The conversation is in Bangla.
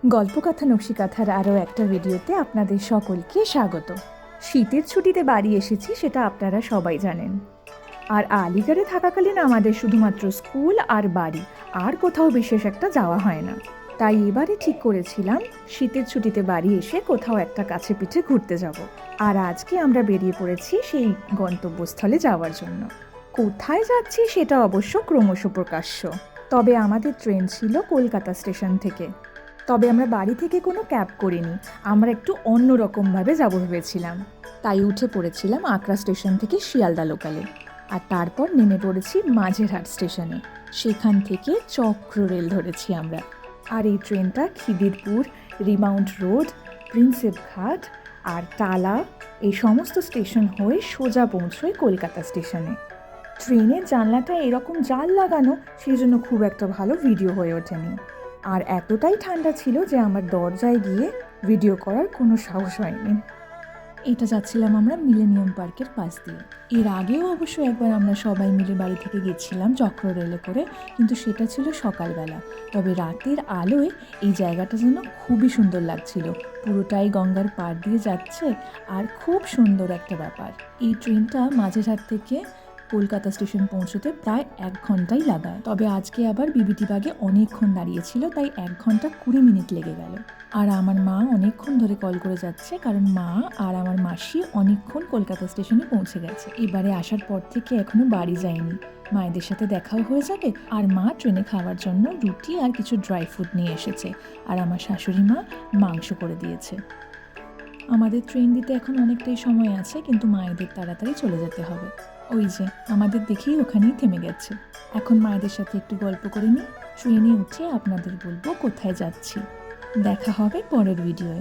গল্পকথা নকশিকাথার আরও একটা ভিডিওতে আপনাদের সকলকে স্বাগত। শীতের ছুটিতে বাড়ি এসেছি সেটা আপনারা সবাই জানেন। আর আলিগড়ে থাকাকালীন আমাদের শুধুমাত্র স্কুল আর বাড়ি, আর কোথাও বিশেষ একটা যাওয়া হয় না। তাই এবারে ঠিক করেছিলাম শীতের ছুটিতে বাড়ি এসে কোথাও একটা কাছে পিঠে ঘুরতে যাব। আর আজকে আমরা বেরিয়ে পড়েছি সেই গন্তব্যস্থলে যাওয়ার জন্য। কোথায় যাচ্ছি সেটা অবশ্য ক্রমশ প্রকাশ্য। তবে আমাদের ট্রেন ছিল কলকাতা স্টেশন থেকে। তবে আমরা বাড়ি থেকে কোনো ক্যাব করিনি, আমরা একটু অন্যরকমভাবে যাব ভেবেছিলাম। তাই উঠে পড়েছিলাম আকরা স্টেশন থেকে শিয়ালদা লোকালে, আর তারপর নেমে পড়েছি মাঝেরহাট স্টেশনে। সেখান থেকে চক্র রেল ধরেছি আমরা। আর এই ট্রেনটা খিদিরপুর, রিমাউন্ট রোড, প্রিন্সেপ ঘাট আর টালা এই সমস্ত স্টেশন হয়ে সোজা পৌঁছয় কলকাতা স্টেশনে। ট্রেনের জানলাটা এরকম জাল লাগানো, সেই জন্য খুব একটা ভালো ভিডিও হয়ে ওঠেনি। আর এতটাই ঠান্ডা ছিল যে আমার দরজায় গিয়ে ভিডিও করার কোনো সাহস হয়নি। এটা যাচ্ছিলাম আমরা মিলেনিয়াম পার্কের পাশ দিয়ে। এর আগেও অবশ্য একবার আমরা সবাই মিলে বাড়ি থেকে গেছিলাম চক্র রেলে করে, কিন্তু সেটা ছিল সকালবেলা। তবে রাতের আলোয় এই জায়গাটা যেন খুবই সুন্দর লাগছিল। পুরোটাই গঙ্গার পাড় দিয়ে যাচ্ছে, আর খুব সুন্দর একটা ব্যাপার। এই ট্রেনটা মাঝেরহাট থেকে কলকাতা স্টেশন পৌঁছতে প্রায় 1 ঘন্টাই লাগায়। তবে আজকে আবার বিবিটি বাগে অনেকক্ষণ দাঁড়িয়েছিল, তাই 1 ঘন্টা 20 মিনিট লেগে গেল। আর আমার মা অনেকক্ষণ ধরে কল করে যাচ্ছে, কারণ মা আর আমার মাসি অনেকক্ষণ কলকাতা স্টেশনে পৌঁছে গেছে। এবারে আসার পর থেকে এখনো বাড়ি যায়নি। মায়েদের সাথে দেখাও হয়ে যাবে, আর মা ট্রেনে খাওয়ার জন্য রুটি আর কিছু ড্রাই ফ্রুট নিয়ে এসেছে, আর আমার শাশুড়ি মা মাংস করে দিয়েছে। আমাদের ট্রেন দিতে এখন অনেকটাই সময় আছে, কিন্তু মায়েদের তাড়াতাড়ি চলে যেতে হবে। ওই যে আমাদের দেখেই ওখানেই থেমে গেছে। এখন মায়েদের সাথে একটু গল্প করে নিই, ট্রেনে উঠে আপনাদের বলবো কোথায় যাচ্ছি। দেখা হবে পরের ভিডিওয়ে।